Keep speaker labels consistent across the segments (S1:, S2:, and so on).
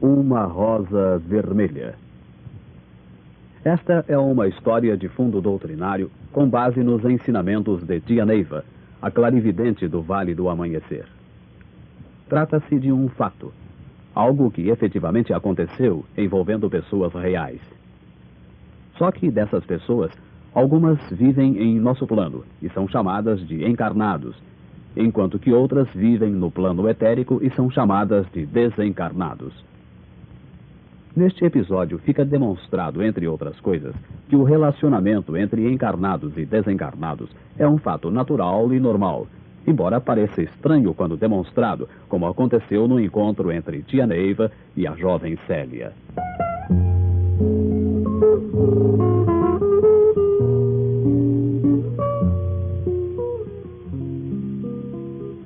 S1: Uma rosa vermelha. Esta é uma história de fundo doutrinário com base nos ensinamentos de Tia Neiva, a clarividente do Vale do Amanhecer. Trata-se de um fato, algo que efetivamente aconteceu envolvendo pessoas reais. Só que dessas pessoas, algumas vivem em nosso plano e são chamadas de encarnados, enquanto que outras vivem no plano etérico e são chamadas de desencarnados. Neste episódio fica demonstrado, entre outras coisas, que o relacionamento entre encarnados e desencarnados é um fato natural e normal, embora pareça estranho quando demonstrado, como aconteceu no encontro entre Tia Neiva e a jovem Célia.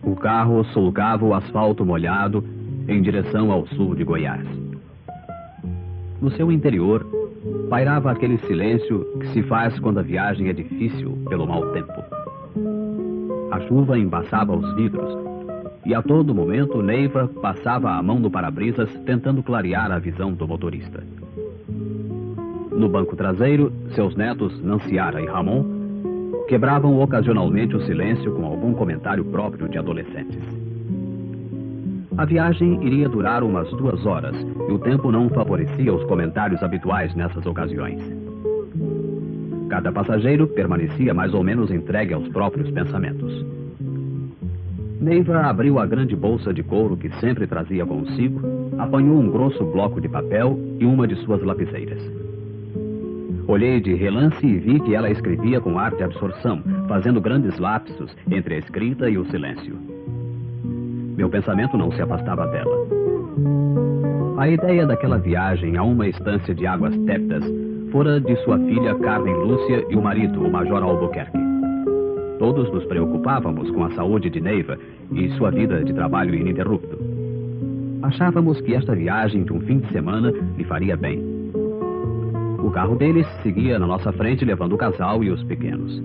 S1: O carro sulcava o asfalto molhado em direção ao sul de Goiás. No seu interior, pairava aquele silêncio que se faz quando a viagem é difícil pelo mau tempo. A chuva embaçava os vidros e a todo momento Neiva passava a mão no para-brisas tentando clarear a visão do motorista. No banco traseiro, seus netos, Nanciara e Ramon, quebravam ocasionalmente o silêncio com algum comentário próprio de adolescentes. A viagem iria durar umas 2 horas e o tempo não favorecia os comentários habituais nessas ocasiões. Cada passageiro permanecia mais ou menos entregue aos próprios pensamentos. Neiva abriu a grande bolsa de couro que sempre trazia consigo, apanhou um grosso bloco de papel e uma de suas lapiseiras. Olhei de relance e vi que ela escrevia com ar de absorção, fazendo grandes lapsos entre a escrita e o silêncio. Meu pensamento não se afastava dela. A ideia daquela viagem a uma estância de águas tépidas fora de sua filha Carmen Lúcia e o marido, o Major Albuquerque. Todos nos preocupávamos com a saúde de Neiva e sua vida de trabalho ininterrupto. Achávamos que esta viagem de um fim de semana lhe faria bem. O carro deles seguia na nossa frente levando o casal e os pequenos.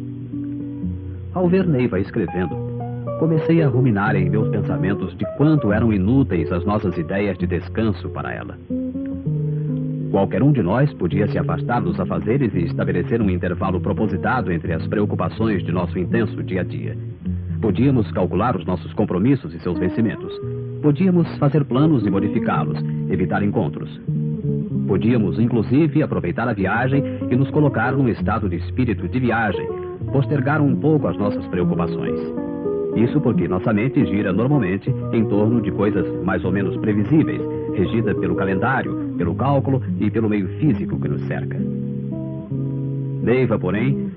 S1: Ao ver Neiva escrevendo, comecei a ruminar em meus pensamentos de quanto eram inúteis as nossas ideias de descanso para ela. Qualquer um de nós podia se afastar dos afazeres e estabelecer um intervalo propositado entre as preocupações de nosso intenso dia a dia. Podíamos calcular os nossos compromissos e seus vencimentos. Podíamos fazer planos e modificá-los, evitar encontros. Podíamos, inclusive, aproveitar a viagem e nos colocar num estado de espírito de viagem, postergar um pouco as nossas preocupações. Isso porque nossa mente gira normalmente em torno de coisas mais ou menos previsíveis, regida pelo calendário, pelo cálculo e pelo meio físico que nos cerca. Neiva, porém,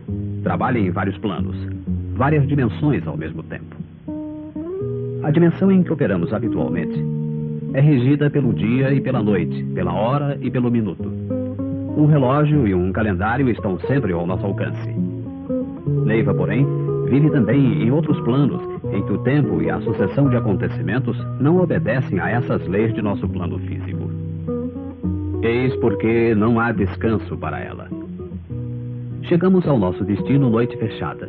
S1: trabalha em vários planos, várias dimensões ao mesmo tempo. A dimensão em que operamos habitualmente é regida pelo dia e pela noite, pela hora e pelo minuto. Um relógio e um calendário estão sempre ao nosso alcance. Neiva, porém, vive também em outros planos, em que o tempo e a sucessão de acontecimentos não obedecem a essas leis de nosso plano físico. Eis porque não há descanso para ela. Chegamos ao nosso destino noite fechada.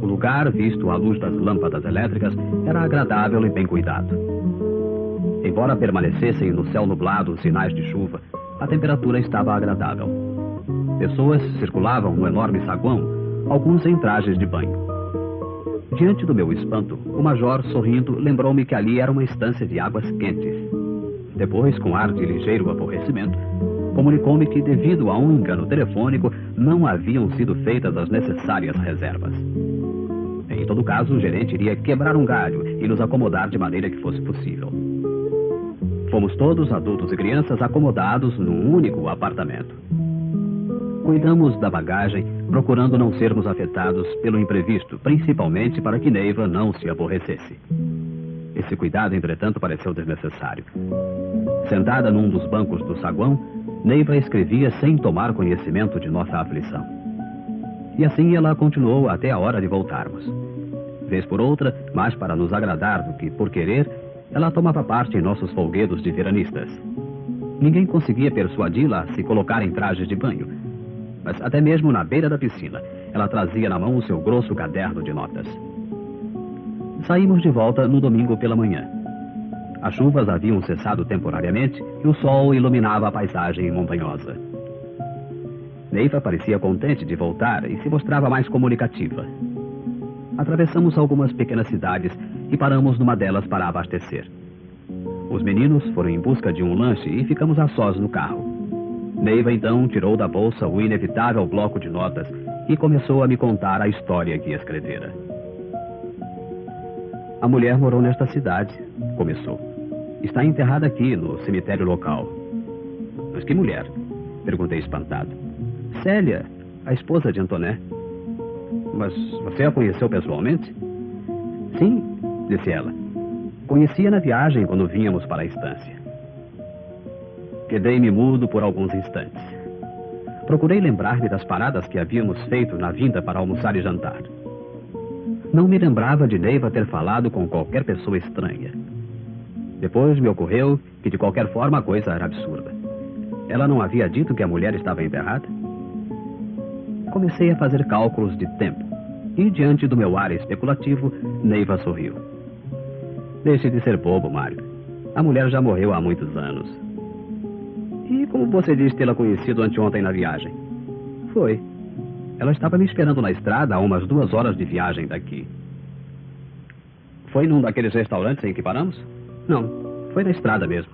S1: O lugar, visto à luz das lâmpadas elétricas, era agradável e bem cuidado. Embora permanecessem no céu nublado sinais de chuva, a temperatura estava agradável. Pessoas circulavam no enorme saguão, alguns em trajes de banho. Diante do meu espanto, o major, sorrindo, lembrou-me que ali era uma estância de águas quentes. Depois, com ar de ligeiro aborrecimento, comunicou-me que, devido a um engano telefônico, não haviam sido feitas as necessárias reservas. Em todo caso, o gerente iria quebrar um galho e nos acomodar de maneira que fosse possível. Fomos todos, adultos e crianças, acomodados num único apartamento. Cuidamos da bagagem, procurando não sermos afetados pelo imprevisto, principalmente para que Neiva não se aborrecesse. Esse cuidado, entretanto, pareceu desnecessário. Sentada num dos bancos do saguão, Neiva escrevia sem tomar conhecimento de nossa aflição. E assim ela continuou até a hora de voltarmos. Vez por outra, mais para nos agradar do que por querer, ela tomava parte em nossos folguedos de veranistas. Ninguém conseguia persuadi-la a se colocar em trajes de banho, mas até mesmo na beira da piscina, ela trazia na mão o seu grosso caderno de notas. Saímos de volta no domingo pela manhã. As chuvas haviam cessado temporariamente e o sol iluminava a paisagem montanhosa. Neiva parecia contente de voltar e se mostrava mais comunicativa. Atravessamos algumas pequenas cidades e paramos numa delas para abastecer. Os meninos foram em busca de um lanche e ficamos a sós no carro. Neiva então tirou da bolsa o inevitável bloco de notas e começou a me contar a história que escrevera. A mulher morou nesta cidade, começou. Está enterrada aqui, no cemitério local. Mas que mulher? Perguntei espantado. Célia, a esposa de Antoné. Mas você a conheceu pessoalmente? Sim, disse ela. Conhecia na viagem quando vínhamos para a estância. Quedei-me mudo por alguns instantes. Procurei lembrar-me das paradas que havíamos feito na vinda para almoçar e jantar. Não me lembrava de Neiva ter falado com qualquer pessoa estranha. Depois me ocorreu que de qualquer forma a coisa era absurda. Ela não havia dito que a mulher estava enterrada? Comecei a fazer cálculos de tempo e, diante do meu ar especulativo, Neiva sorriu. Deixe de ser bobo, Mário. A mulher já morreu há muitos anos. E como você diz tê-la conhecido anteontem na viagem? Foi. Ela estava me esperando na estrada a umas 2 horas de viagem daqui. Foi num daqueles restaurantes em que paramos? Não, foi na estrada mesmo.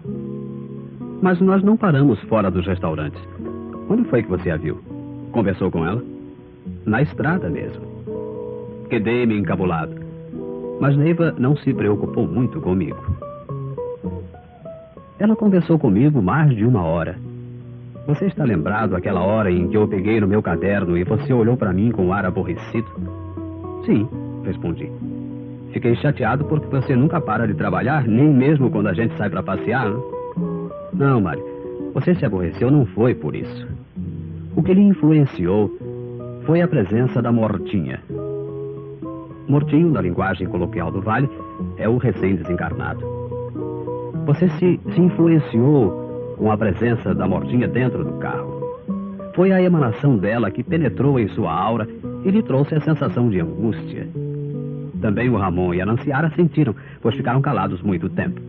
S1: Mas nós não paramos fora dos restaurantes. Onde foi que você a viu? Conversou com ela? Na estrada mesmo. Quedei-me encabulado. Mas Neiva não se preocupou muito comigo. Ela conversou comigo mais de 1 hora. Você está lembrado aquela hora em que eu peguei no meu caderno e você olhou para mim com um ar aborrecido? Sim, respondi. Fiquei chateado porque você nunca para de trabalhar, nem mesmo quando a gente sai para passear. Não, Mário, você se aborreceu não foi por isso. O que lhe influenciou foi a presença da Mortinha. Mortinho, na linguagem coloquial do Vale, é o recém-desencarnado. Você se influenciou com a presença da Mortinha dentro do carro. Foi a emanação dela que penetrou em sua aura e lhe trouxe a sensação de angústia. Também o Ramon e a Nanciara sentiram, pois ficaram calados muito tempo.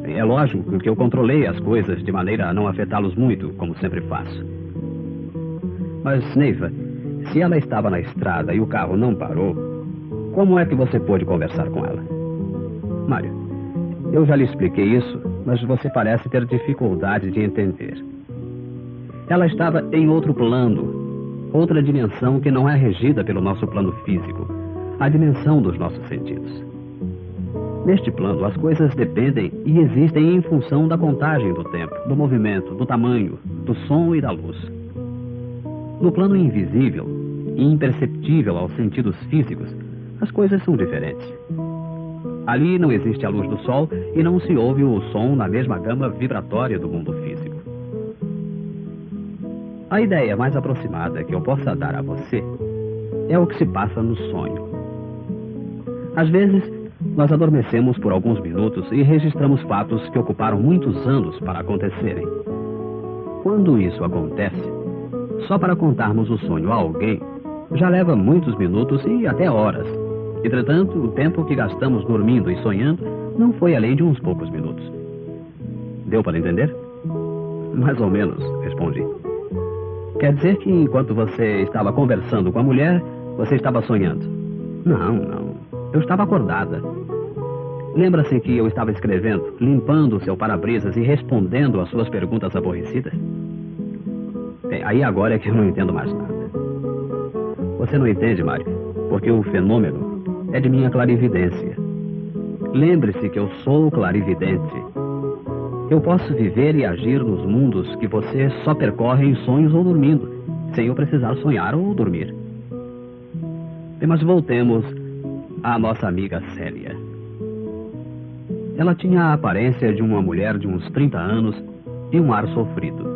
S1: É lógico que eu controlei as coisas de maneira a não afetá-los muito, como sempre faço. Mas, Neiva, se ela estava na estrada e o carro não parou, como é que você pôde conversar com ela? Mário, eu já lhe expliquei isso, mas você parece ter dificuldade de entender. Ela estava em outro plano, outra dimensão que não é regida pelo nosso plano físico, a dimensão dos nossos sentidos. Neste plano, as coisas dependem e existem em função da contagem do tempo, do movimento, do tamanho, do som e da luz. No plano invisível e imperceptível aos sentidos físicos, as coisas são diferentes. Ali não existe a luz do sol e não se ouve o som na mesma gama vibratória do mundo físico. A ideia mais aproximada que eu possa dar a você é o que se passa no sonho. Às vezes, nós adormecemos por alguns minutos e registramos fatos que ocuparam muitos anos para acontecerem. Quando isso acontece, só para contarmos o sonho a alguém, já leva muitos minutos e até horas. Entretanto, o tempo que gastamos dormindo e sonhando não foi além de uns poucos minutos. Deu para entender? Mais ou menos, respondi. Quer dizer que enquanto você estava conversando com a mulher, você estava sonhando? Não. Eu estava acordada. Lembra-se que eu estava escrevendo, limpando o seu para-brisas e respondendo às suas perguntas aborrecidas? Aí agora é que eu não entendo mais nada. Você não entende, Mário, porque o fenômeno é de minha clarividência. Lembre-se que eu sou clarividente. Eu posso viver e agir nos mundos que você só percorre em sonhos ou dormindo, sem eu precisar sonhar ou dormir. Mas voltemos à nossa amiga Célia. Ela tinha a aparência de uma mulher de uns 30 anos e um ar sofrido.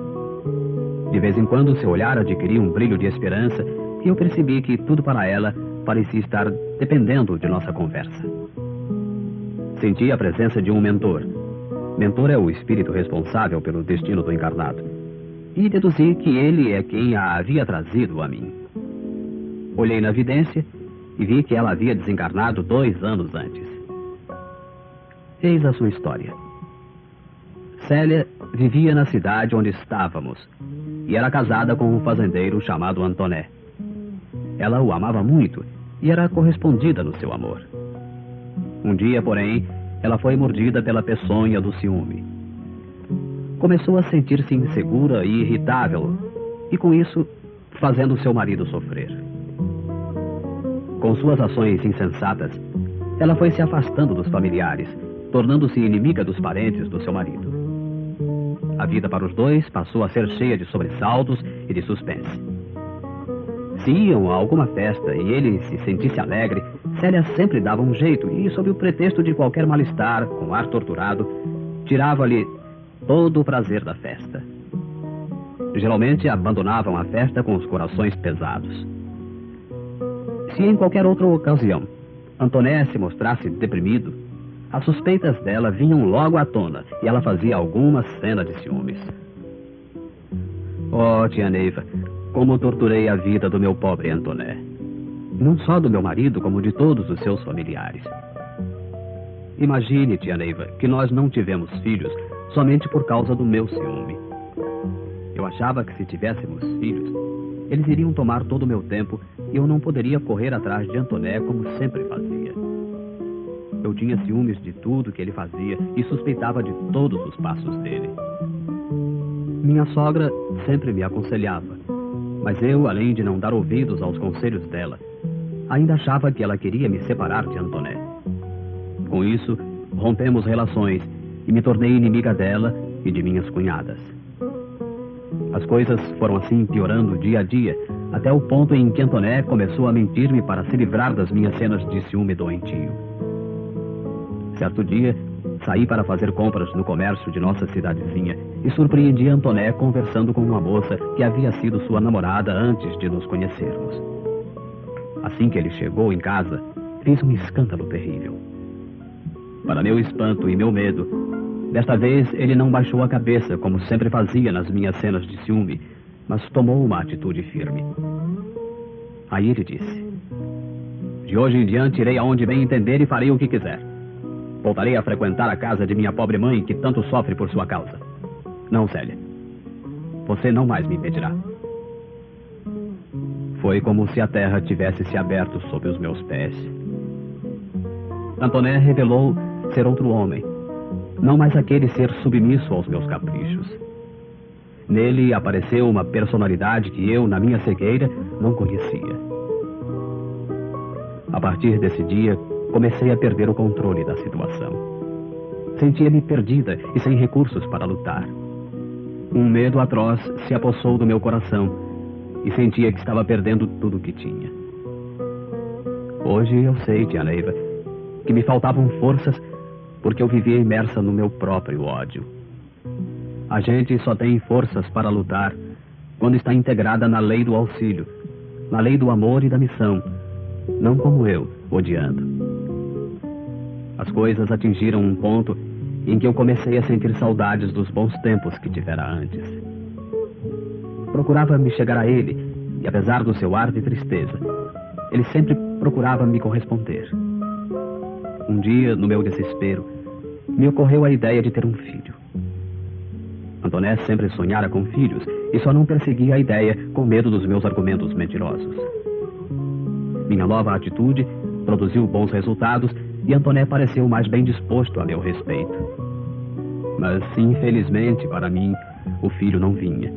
S1: De vez em quando seu olhar adquiria um brilho de esperança e eu percebi que tudo para ela parecia estar dependendo de nossa conversa. Senti a presença de um mentor. Mentor é o espírito responsável pelo destino do encarnado. E deduzi que ele é quem a havia trazido a mim. Olhei na vidência e vi que ela havia desencarnado 2 anos antes. Eis a sua história. Célia vivia na cidade onde estávamos e era casada com um fazendeiro chamado Antoné. Ela o amava muito e era correspondida no seu amor. Um dia, porém, ela foi mordida pela peçonha do ciúme. Começou a sentir-se insegura e irritável, e com isso, fazendo seu marido sofrer. Com suas ações insensatas, ela foi se afastando dos familiares, tornando-se inimiga dos parentes do seu marido. A vida para os dois passou a ser cheia de sobressaltos e de suspense. Se iam a alguma festa e ele se sentisse alegre, Célia sempre dava um jeito e, sob o pretexto de qualquer mal-estar, com ar torturado, tirava-lhe todo o prazer da festa. Geralmente abandonavam a festa com os corações pesados. Se em qualquer outra ocasião Antoné se mostrasse deprimido, as suspeitas dela vinham logo à tona e ela fazia alguma cena de ciúmes. Oh, tia Neiva, como torturei a vida do meu pobre Antoné. Não só do meu marido, como de todos os seus familiares. Imagine, tia Neiva, que nós não tivemos filhos somente por causa do meu ciúme. Eu achava que se tivéssemos filhos, eles iriam tomar todo o meu tempo e eu não poderia correr atrás de Antoné como sempre fazia. Eu tinha ciúmes de tudo que ele fazia e suspeitava de todos os passos dele. Minha sogra sempre me aconselhava, mas eu, além de não dar ouvidos aos conselhos dela, ainda achava que ela queria me separar de Antoné. Com isso, rompemos relações e me tornei inimiga dela e de minhas cunhadas. As coisas foram assim piorando dia a dia, até o ponto em que Antoné começou a mentir-me para se livrar das minhas cenas de ciúme doentio. Certo dia, saí para fazer compras no comércio de nossa cidadezinha e surpreendi Antoné conversando com uma moça que havia sido sua namorada antes de nos conhecermos. Assim que ele chegou em casa, fez um escândalo terrível. Para meu espanto e meu medo, desta vez ele não baixou a cabeça como sempre fazia nas minhas cenas de ciúme, mas tomou uma atitude firme. Aí ele disse: de hoje em diante irei aonde bem entender e farei o que quiser. Voltarei a frequentar a casa de minha pobre mãe, que tanto sofre por sua causa. Não, Célia. Você não mais me impedirá. Foi como se a terra tivesse se aberto sob os meus pés. Antoné revelou ser outro homem, não mais aquele ser submisso aos meus caprichos. Nele apareceu uma personalidade que eu, na minha cegueira, não conhecia. A partir desse dia, comecei a perder o controle da situação. Sentia-me perdida e sem recursos para lutar. Um medo atroz se apossou do meu coração e sentia que estava perdendo tudo o que tinha. Hoje eu sei, tia Neiva, que me faltavam forças porque eu vivia imersa no meu próprio ódio. A gente só tem forças para lutar quando está integrada na lei do auxílio, na lei do amor e da missão, não como eu, odiando. As coisas atingiram um ponto em que eu comecei a sentir saudades dos bons tempos que tivera antes. Procurava me chegar a ele, e apesar do seu ar de tristeza, ele sempre procurava me corresponder. Um dia, no meu desespero, me ocorreu a ideia de ter um filho. Antoné sempre sonhara com filhos e só não perseguia a ideia com medo dos meus argumentos mentirosos. Minha nova atitude produziu bons resultados e Antoné pareceu mais bem disposto a meu respeito. Mas, infelizmente para mim, o filho não vinha.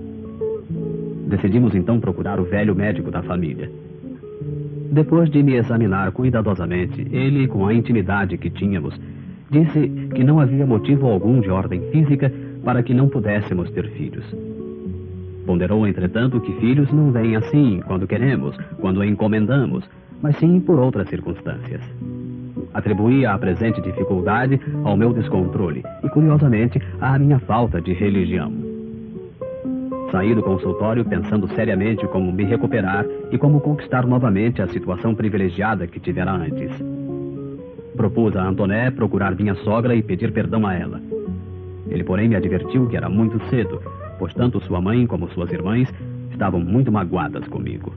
S1: Decidimos então procurar o velho médico da família. Depois de me examinar cuidadosamente, ele, com a intimidade que tínhamos, disse que não havia motivo algum de ordem física para que não pudéssemos ter filhos. Ponderou, entretanto, que filhos não vêm assim, quando queremos, quando encomendamos, mas sim por outras circunstâncias. Atribuía a presente dificuldade ao meu descontrole e, curiosamente, à minha falta de religião. Saí do consultório pensando seriamente como me recuperar e como conquistar novamente a situação privilegiada que tivera antes. Propus a Antoné procurar minha sogra e pedir perdão a ela. Ele, porém, me advertiu que era muito cedo, pois tanto sua mãe como suas irmãs estavam muito magoadas comigo.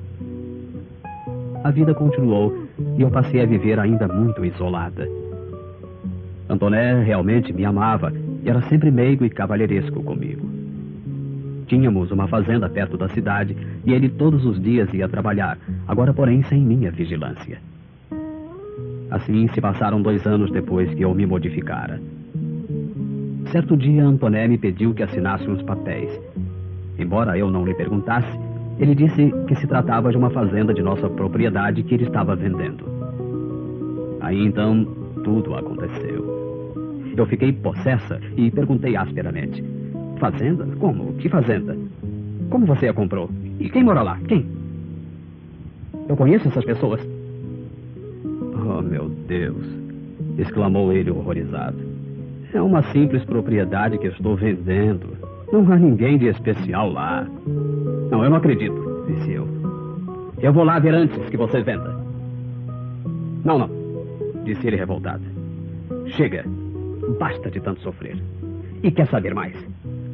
S1: A vida continuou e eu passei a viver ainda muito isolada. Antoné realmente me amava e era sempre meigo e cavalheiresco comigo. Tínhamos uma fazenda perto da cidade e ele todos os dias ia trabalhar, agora porém sem minha vigilância. Assim se passaram 2 anos depois que eu me modificara. Certo dia Antoné me pediu que assinasse uns papéis. Embora eu não lhe perguntasse, ele disse que se tratava de uma fazenda de nossa propriedade que ele estava vendendo. Aí então tudo aconteceu. Eu fiquei possessa e perguntei asperamente: fazenda? Como? Que fazenda? Como você a comprou? E quem mora lá? Quem? Eu conheço essas pessoas. Oh, meu Deus! Exclamou ele horrorizado. É uma simples propriedade que estou vendendo. Não há ninguém de especial lá. Não, eu não acredito, disse eu. Eu vou lá ver antes que você venda. Não, disse ele revoltado. Chega, basta de tanto sofrer. E quer saber mais?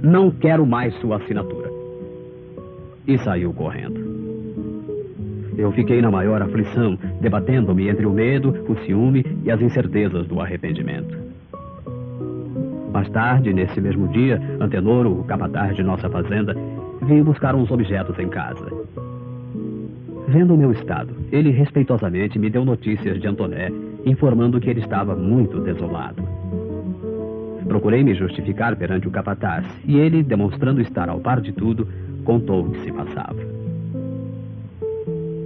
S1: Não quero mais sua assinatura. E saiu correndo. Eu fiquei na maior aflição, debatendo-me entre o medo, o ciúme e as incertezas do arrependimento. Mais tarde, nesse mesmo dia, Antenor, o capataz de nossa fazenda, veio buscar uns objetos em casa. Vendo o meu estado, ele respeitosamente me deu notícias de Antoné, informando que ele estava muito desolado. Procurei me justificar perante o capataz, e ele, demonstrando estar ao par de tudo, contou o que se passava.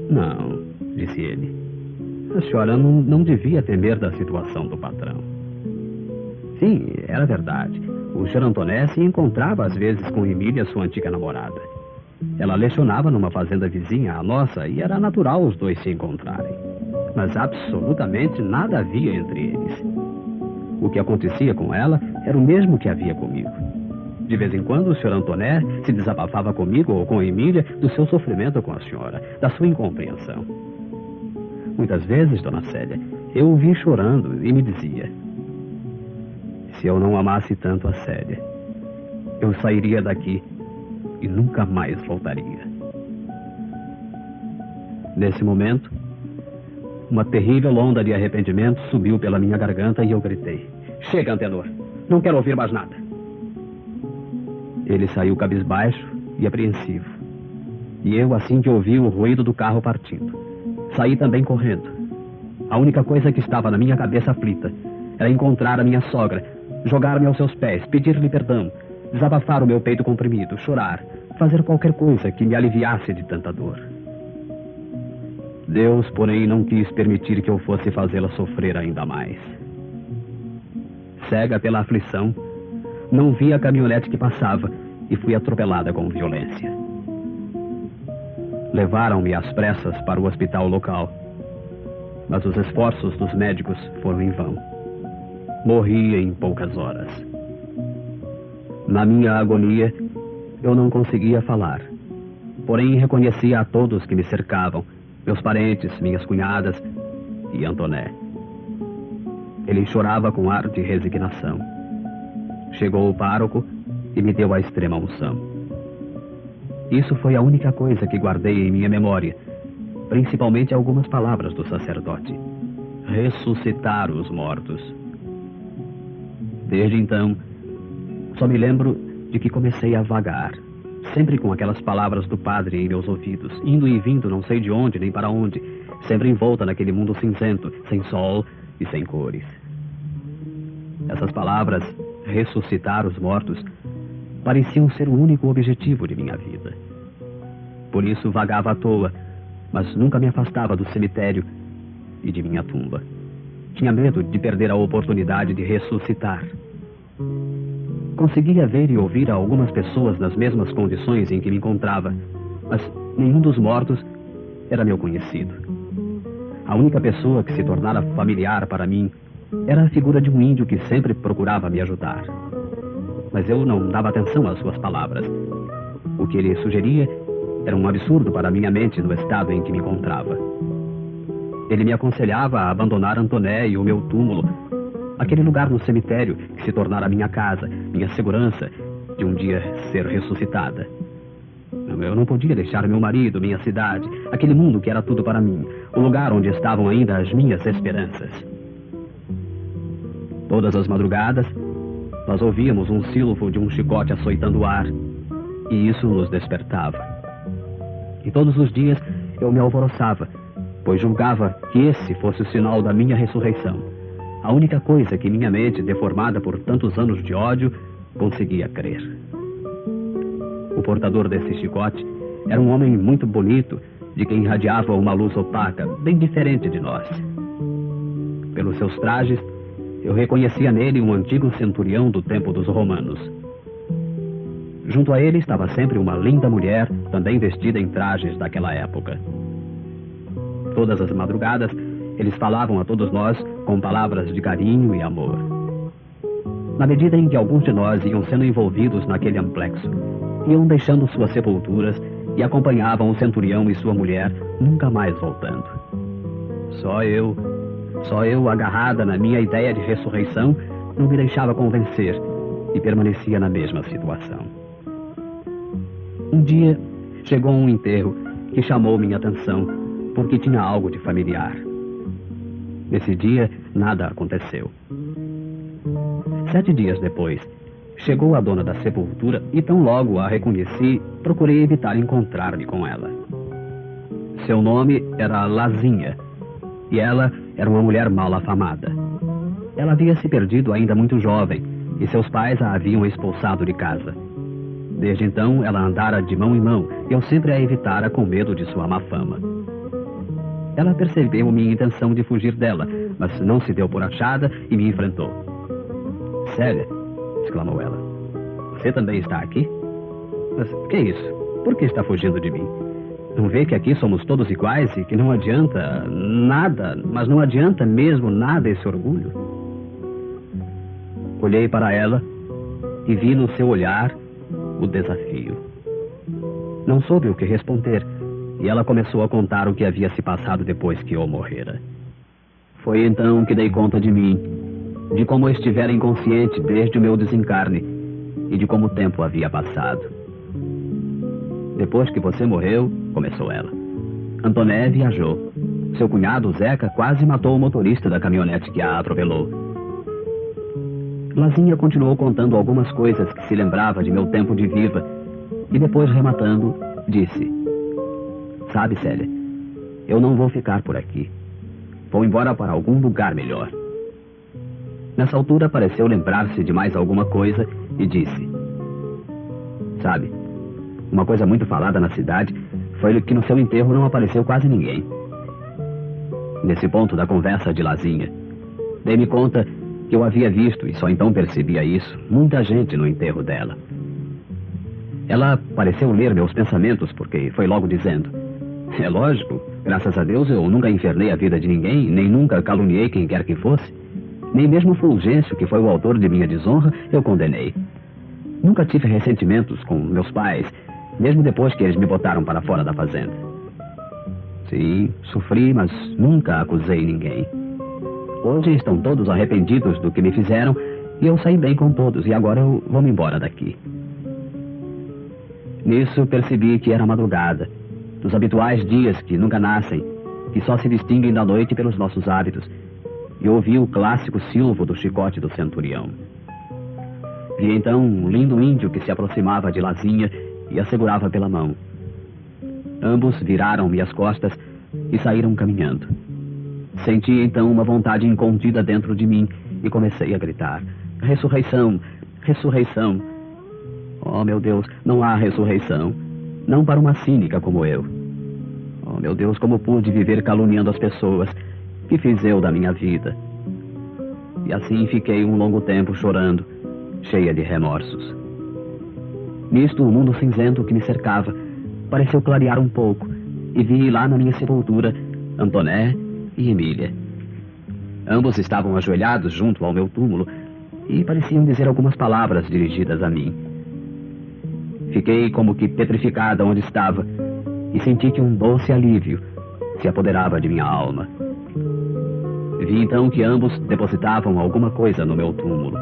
S1: Não, disse ele, a senhora não devia temer da situação do patrão. Sim, era verdade. O Sr. Antoné se encontrava às vezes com Emília, sua antiga namorada. Ela lecionava numa fazenda vizinha à nossa e era natural os dois se encontrarem. Mas absolutamente nada havia entre eles. O que acontecia com ela era o mesmo que havia comigo. De vez em quando o Sr. Antoné se desabafava comigo ou com Emília do seu sofrimento com a senhora, da sua incompreensão. Muitas vezes, dona Célia, eu o vi chorando e me dizia: se eu não amasse tanto a Célia, eu sairia daqui e nunca mais voltaria. Nesse momento, uma terrível onda de arrependimento subiu pela minha garganta e eu gritei: chega, Antenor, não quero ouvir mais nada. Ele saiu cabisbaixo e apreensivo. E eu, assim que ouvi o ruído do carro partindo, saí também correndo. A única coisa que estava na minha cabeça aflita era encontrar a minha sogra, jogar-me aos seus pés, pedir-lhe perdão, desabafar o meu peito comprimido, chorar, fazer qualquer coisa que me aliviasse de tanta dor. Deus, porém, não quis permitir que eu fosse fazê-la sofrer ainda mais. Cega pela aflição, não vi a caminhonete que passava e fui atropelada com violência. Levaram-me às pressas para o hospital local, mas os esforços dos médicos foram em vão. Morri em poucas horas. Na minha agonia, eu não conseguia falar, porém reconhecia a todos que me cercavam, meus parentes, minhas cunhadas e Antoné. Ele chorava com ar de resignação. Chegou o pároco e me deu a extrema unção. Isso foi a única coisa que guardei em minha memória, principalmente algumas palavras do sacerdote: ressuscitar os mortos. Desde então, só me lembro de que comecei a vagar, sempre com aquelas palavras do padre em meus ouvidos, indo e vindo não sei de onde nem para onde, sempre envolta naquele mundo cinzento, sem sol e sem cores. Essas palavras, ressuscitar os mortos, pareciam ser o único objetivo de minha vida. Por isso vagava à toa, mas nunca me afastava do cemitério e de minha tumba. Tinha medo de perder a oportunidade de ressuscitar. Conseguia ver e ouvir algumas pessoas nas mesmas condições em que me encontrava, mas nenhum dos mortos era meu conhecido. A única pessoa que se tornara familiar para mim era a figura de um índio que sempre procurava me ajudar. Mas eu não dava atenção às suas palavras. O que ele sugeria era um absurdo para minha mente no estado em que me encontrava. Ele me aconselhava a abandonar Antoné e o meu túmulo, aquele lugar no cemitério que se tornara minha casa, minha segurança de um dia ser ressuscitada. Eu não podia deixar meu marido, minha cidade, aquele mundo que era tudo para mim, o lugar onde estavam ainda as minhas esperanças. Todas as madrugadas, Nós ouvíamos um silvo de um chicote açoitando o ar, e isso nos despertava. E todos os dias eu me alvoroçava, pois julgava que esse fosse o sinal da minha ressurreição, a única coisa que minha mente, deformada por tantos anos de ódio, conseguia crer. O portador desse chicote era um homem muito bonito, de quem irradiava uma luz opaca, bem diferente de nós. Pelos seus trajes, eu reconhecia nele um antigo centurião do tempo dos romanos. Junto a ele estava sempre uma linda mulher, também vestida em trajes daquela época. Todas as madrugadas, eles falavam a todos nós com palavras de carinho e amor. Na medida em que alguns de nós iam sendo envolvidos naquele amplexo, iam deixando suas sepulturas e acompanhavam o centurião e sua mulher, nunca mais voltando. Só eu, agarrada na minha ideia de ressurreição, não me deixava convencer e permanecia na mesma situação. Um dia, chegou um enterro que chamou minha atenção, porque tinha algo de familiar. Nesse dia, nada aconteceu. 7 dias depois, chegou a dona da sepultura e tão logo a reconheci, procurei evitar encontrar-me com ela. Seu nome era Lazinha, e ela era uma mulher mal afamada. Ela havia se perdido ainda muito jovem, e seus pais a haviam expulsado de casa. Desde então, ela andara de mão em mão, e eu sempre a evitara com medo de sua má fama. Ela percebeu minha intenção de fugir dela, mas não se deu por achada e me enfrentou. "Célia", exclamou ela, "você também está aqui? Mas que é isso? Por que está fugindo de mim? Não vê que aqui somos todos iguais e que não adianta nada, mas não adianta mesmo nada esse orgulho?" Olhei para ela e vi no seu olhar o desafio. Não soube o que responder e ela começou a contar o que havia se passado depois que eu morrera. Foi então que dei conta de mim, de como eu estivera inconsciente desde o meu desencarne e de como o tempo havia passado. "Depois que você morreu", começou ela, "Antoné viajou. Seu cunhado, Zeca, quase matou o motorista da caminhonete que a atropelou." Lazinha continuou contando algumas coisas que se lembrava de meu tempo de viva e depois, rematando, disse: "Sabe, Célia, eu não vou ficar por aqui. Vou embora para algum lugar melhor." Nessa altura pareceu lembrar-se de mais alguma coisa e disse: "Sabe, uma coisa muito falada na cidade foi que no seu enterro não apareceu quase ninguém." Nesse ponto da conversa de Lazinha, dei-me conta que eu havia visto, e só então percebia isso, muita gente no enterro dela. Ela pareceu ler meus pensamentos, porque foi logo dizendo: "É lógico, graças a Deus eu nunca infernei a vida de ninguém, nem nunca caluniei quem quer que fosse. Nem mesmo Fulgêncio, que foi o autor de minha desonra, eu condenei. Nunca tive ressentimentos com meus pais, mesmo depois que eles me botaram para fora da fazenda. Sim, sofri, mas nunca acusei ninguém. Hoje estão todos arrependidos do que me fizeram e eu saí bem com todos, e agora eu vou-me embora daqui." Nisso percebi que era madrugada, dos habituais dias que nunca nascem, que só se distinguem da noite pelos nossos hábitos, e ouvi o clássico silvo do chicote do centurião. Vi então um lindo índio que se aproximava de Lazinha e a segurava pela mão. Ambos viraram-me as costas e saíram caminhando. Senti então uma vontade incontida dentro de mim e comecei a gritar: "Ressurreição! Ressurreição! Oh, meu Deus, não há ressurreição. Não para uma cínica como eu. Oh, meu Deus, como pude viver caluniando as pessoas? Que fiz eu da minha vida?" E assim fiquei um longo tempo chorando, cheia de remorsos. Nisto, o mundo cinzento que me cercava pareceu clarear um pouco, e vi lá na minha sepultura Antoné e Emília. Ambos estavam ajoelhados junto ao meu túmulo e pareciam dizer algumas palavras dirigidas a mim. Fiquei como que petrificada onde estava e senti que um doce alívio se apoderava de minha alma. Vi então que ambos depositavam alguma coisa no meu túmulo.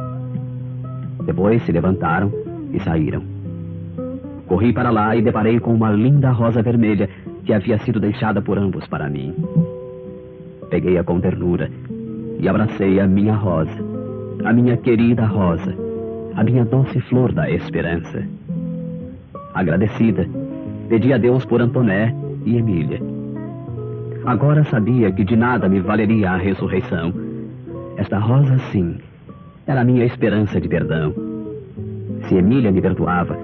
S1: Depois se levantaram e saíram. Corri para lá e deparei com uma linda rosa vermelha que havia sido deixada por ambos para mim. Peguei-a com ternura e abracei a minha rosa, a minha querida rosa, a minha doce flor da esperança. Agradecida, pedi a Deus por Antoné e Emília. Agora sabia que de nada me valeria a ressurreição. Esta rosa, sim, era a minha esperança de perdão. Se Emília me perdoava,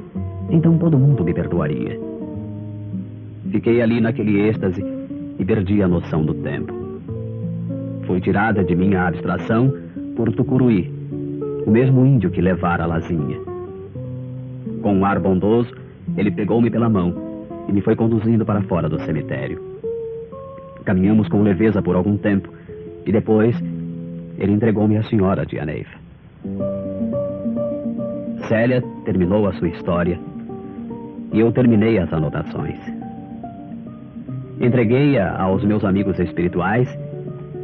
S1: então todo mundo me perdoaria. Fiquei ali naquele êxtase e perdi a noção do tempo. Foi tirada de minha abstração por Tucuruí, o mesmo índio que levara a Lazinha. Com um ar bondoso, ele pegou-me pela mão e me foi conduzindo para fora do cemitério. Caminhamos com leveza por algum tempo e depois ele entregou-me à senhora Tia Neiva. Célia terminou a sua história e eu terminei as anotações. Entreguei-a aos meus amigos espirituais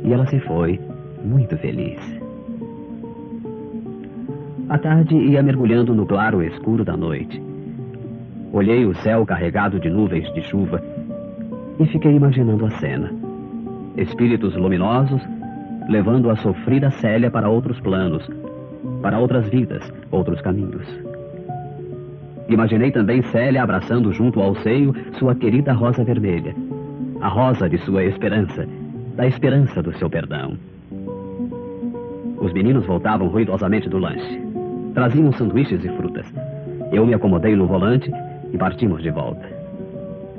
S1: e ela se foi, muito feliz. A tarde ia mergulhando no claro escuro da noite. Olhei o céu carregado de nuvens de chuva e fiquei imaginando a cena. Espíritos luminosos levando a sofrida Célia para outros planos, para outras vidas, outros caminhos. Imaginei também Célia abraçando junto ao seio sua querida rosa vermelha, a rosa de sua esperança, da esperança do seu perdão. Os meninos voltavam ruidosamente do lanche. Traziam sanduíches e frutas. Eu me acomodei no volante e partimos de volta.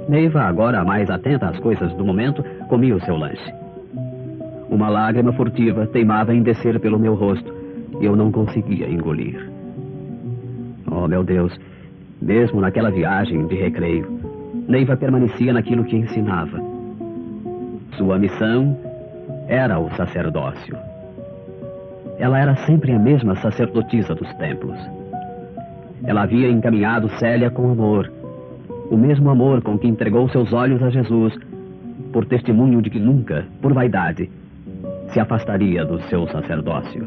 S1: Neiva, agora mais atenta às coisas do momento, comia o seu lanche. Uma lágrima furtiva teimava em descer pelo meu rosto e eu não conseguia engolir. Oh, meu Deus, mesmo naquela viagem de recreio, Neiva permanecia naquilo que ensinava. Sua missão era o sacerdócio. Ela era sempre a mesma sacerdotisa dos templos. Ela havia encaminhado Célia com amor, o mesmo amor com que entregou seus olhos a Jesus, por testemunho de que nunca, por vaidade, se afastaria do seu sacerdócio.